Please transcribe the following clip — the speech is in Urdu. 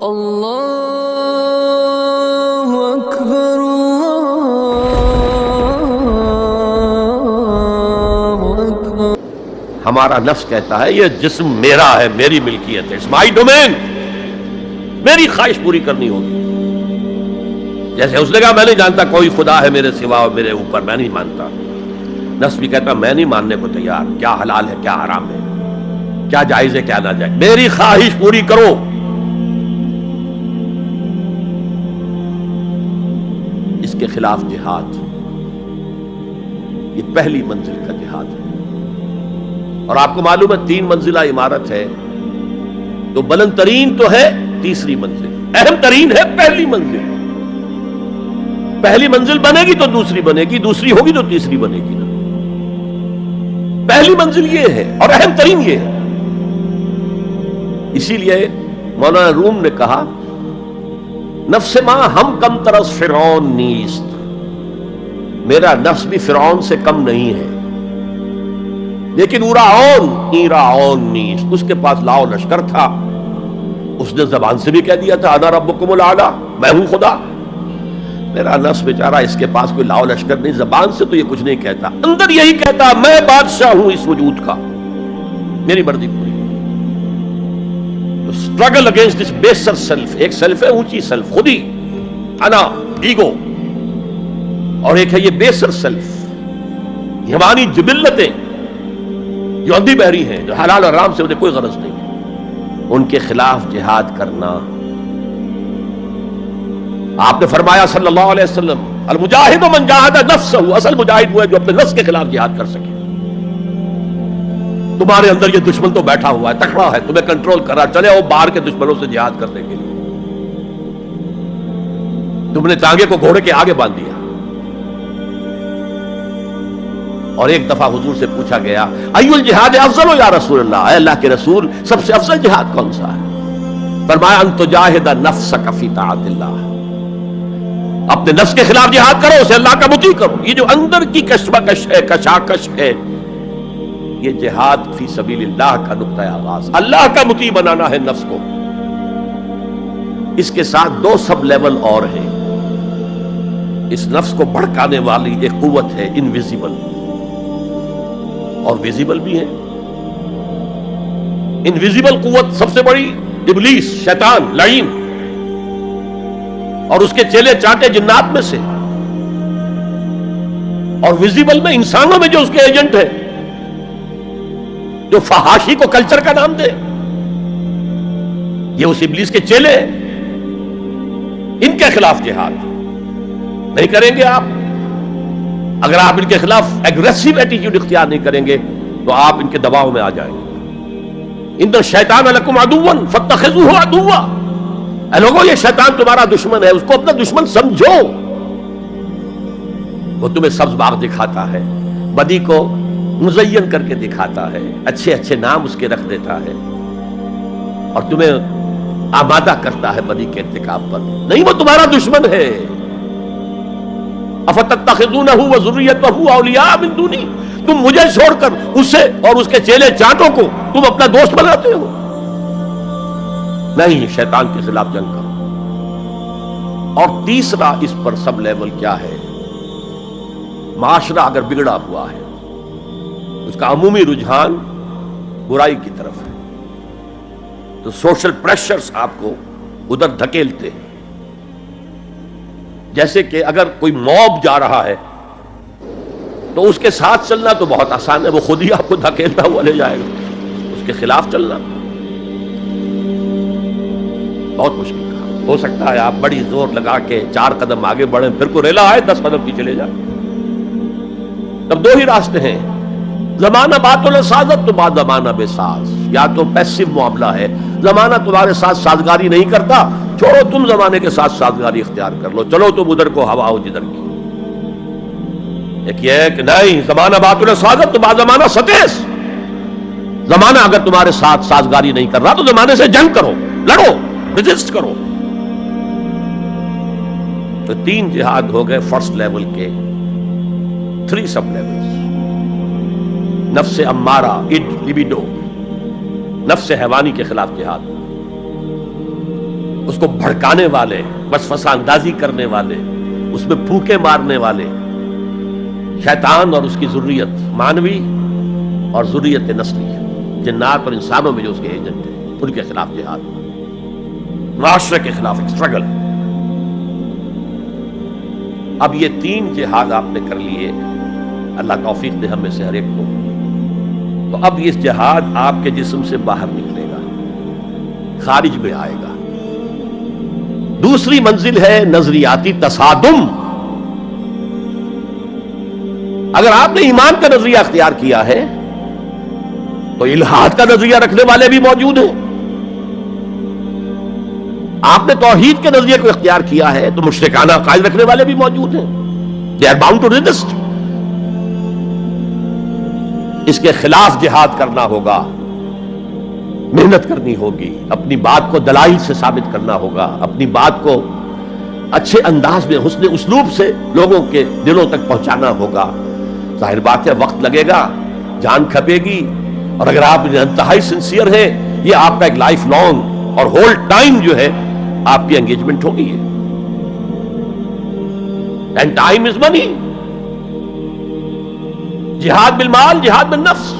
اللہ اکبر اللہ اکبر۔ ہمارا نفس کہتا ہے یہ جسم میرا ہے، میری ملکیت ہے، اٹس مائی ڈومین، میری خواہش پوری کرنی ہوگی۔ جیسے اس نے کہا میں نہیں جانتا کوئی خدا ہے میرے سوا اور میرے اوپر، میں نہیں مانتا۔ نفس بھی کہتا میں نہیں ماننے کو تیار، کیا حلال ہے کیا حرام ہے، کیا جائز ہے کیا ناجائز، میری خواہش پوری کرو۔ اس کے خلاف جہاد، یہ پہلی منزل کا جہاد ہے۔ اور آپ کو معلوم ہے 3 منزلہ عمارت ہے، تو بلند ترین تو ہے تیسری منزل، اہم ترین ہے پہلی منزل۔ پہلی منزل بنے گی تو دوسری بنے گی، دوسری ہوگی تو تیسری بنے گی نا۔ پہلی منزل یہ ہے اور اہم ترین یہ ہے۔ اسی لیے مولانا روم نے کہا نفس ماں ہم کم ترس فرعون نیست، میرا نفس بھی فرعون سے کم نہیں ہے، لیکن ایراون نیست، اس کے پاس لاؤ لشکر تھا، اس نے زبان سے بھی کہہ دیا تھا انا ربکم الاعلی، میں ہوں خدا۔ میرا نفس بیچارہ اس کے پاس کوئی لاؤ لشکر نہیں، زبان سے تو یہ کچھ نہیں کہتا، اندر یہی کہتا میں بادشاہ ہوں اس وجود کا، میری مرضی پوری۔ اسٹرگل اگینسٹ دس بیسر سیلف، ایک سیلف ہے اونچی سیلف، خودی، انا، ایگو، اور ایک ہے یہ بیسر سیلف، یہ ہماری جبلتیں جو اندھی بہری ہیں، جو حلال اور حرام سے انہیں کوئی غرض نہیں ہے، ان کے خلاف جہاد کرنا۔ آپ نے فرمایا صلی اللہ علیہ وسلم المجاہد من جاہد نفسہ، اصل مجاہد وہ ہے جو اپنے نفس کے خلاف جہاد کر سکے۔ تمہارے اندر یہ دشمن تو بیٹھا ہوا ہے، تکڑا ہے، تمہیں کنٹرول کر رہا، چلے وہ باہر کے دشمنوں سے جہاد کرنے کے لیے۔ تم نے ٹانگے کو گھوڑے کے آگے باندھ دیا۔ اور ایک دفعہ حضور سے پوچھا گیا ایو الجہاد افضل یا رسول اللہ، اے اللہ کے رسول سب سے افضل جہاد کون سا ہے؟ فرمایا ان تجاہد نفسک فی طاعت اللہ، اپنے نفس کے خلاف جہاد کرو، اسے اللہ کا مطیع کرو۔ یہ جو اندر کی کشمکش ہے، کشاکش ہے، یہ جہاد فی سبیل اللہ کا نقطہ آغاز، اللہ کا مطیع بنانا ہے نفس کو۔ اس کے ساتھ 2 سب لیول اور ہیں۔ اس نفس کو بھڑکانے والی ایک قوت ہے انویزیبل، اور ویزیبل بھی ہے۔ انویزیبل قوت سب سے بڑی ابلیس، شیطان، لعین، اور اس کے چیلے چاٹے جنات میں سے، اور ویزیبل میں انسانوں میں جو اس کے ایجنٹ ہیں، جو فحاشی کو کلچر کا نام دے، یہ اس ابلیس کے چیلے ہیں۔ ان کے خلاف جہاد نہیں کریں گے آپ، اگر آپ ان کے خلاف ایگریسو ایٹیٹیوڈ اختیار نہیں کریں گے تو آپ ان کے دباؤ میں آ جائیں گے۔ ان الشیطان لکم عدو فاتخذوہ عدوا، اے لوگوں یہ شیطان تمہارا دشمن ہے، اس کو اپنا دشمن سمجھو۔ وہ تمہیں سبز باغ دکھاتا ہے، بدی کو مزین کر کے دکھاتا ہے، اچھے اچھے نام اس کے رکھ دیتا ہے، اور تمہیں آمادہ کرتا ہے بدی کے ارتکاب پر۔ نہیں، وہ تمہارا دشمن ہے۔ افتتخذونہ وذریتہ اولیاء من دونی، تم مجھے چھوڑ کر اسے اور اس کے چیلے چانٹوں کو تم اپنا دوست بناتے ہو۔ نہیں، شیطان کے خلاف جنگ کرو۔ اور تیسرا اس پر سب لیول کیا ہے؟ معاشرہ اگر بگڑا ہوا ہے، اس کا عمومی رجحان برائی کی طرف ہے، تو سوشل پریشرز آپ کو ادھر دھکیلتے ہیں۔ جیسے کہ اگر کوئی موب جا رہا ہے تو اس کے ساتھ چلنا تو بہت آسان ہے، وہ خود ہی آپ کو دھکیلتا ہوا لے جائے گا۔ اس کے خلاف چلنا بہت مشکل کام ہو سکتا ہے۔ آپ بڑی زور لگا کے 4 قدم آگے بڑھیں، پھر کو ریلا آئے 10 قدم پیچھے لے جائے۔ تب 2 ہی راستے ہیں، زمانہ بات سازت تو بعد زمانہ بے ساز، یا تو پیسو معاملہ ہے، زمانہ تمہارے ساتھ سازگاری نہیں کرتا، چھوڑو تم زمانے کے ساتھ سازگاری اختیار کر لو، چلو تم ادھر کو ہوا ہو جدھر کی۔ ایک یہ ہے کہ نہیں، زمانہ بات سازت تو بعد زمانہ ستیس، زمانہ اگر تمہارے ساتھ سازگاری نہیں کر رہا تو زمانے سے جنگ کرو، لڑو، ریزسٹ کرو۔ تو 3 جہاد ہو گئے فرسٹ لیول کے، 3 سب لیولز۔ نفس امارہ، اڈ، لبیڈو، نفس حیوانی کے خلاف جہاد، اس اس کو بھڑکانے والے، وسوسہ اندازی کرنے والے، اس میں پھونکے مارنے والے شیطان اور اس کی ذریت مانوی اور ذریت نسلی، جنات اور انسانوں میں جو اس کے ایجنٹ ہیں، ان کے خلاف جہاد، معاشرے کے خلاف ایک اسٹرگل۔ اب یہ 3 جہاد آپ نے کر لیے، اللہ توفیق دے ہم میں سے ہر ایک کو، تو اب یہ جہاد آپ کے جسم سے باہر نکلے گا، خارج میں آئے گا۔ دوسری منزل ہے نظریاتی تصادم۔ اگر آپ نے ایمان کا نظریہ اختیار کیا ہے تو الحاد کا نظریہ رکھنے والے بھی موجود ہیں۔ آپ نے توحید کے نظریے کو اختیار کیا ہے تو مشرکانہ عقائد رکھنے والے بھی موجود ہیں۔ They are bound to resist۔ اس کے خلاف جہاد کرنا ہوگا، محنت کرنی ہوگی، اپنی بات کو دلائل سے ثابت کرنا ہوگا، اپنی بات کو اچھے انداز میں حسن اسلوب سے لوگوں کے دلوں تک پہنچانا ہوگا۔ ظاہر بات ہے وقت لگے گا، جان کھپے گی، اور اگر آپ انتہائی سنسیئر ہیں یہ آپ کا ایک لائف لانگ اور ہول ٹائم جو ہے آپ کی انگیجمنٹ ہوگی ہے۔ اینڈ ٹائم از منی۔ جہاد بالمال، جہاد بالنفس۔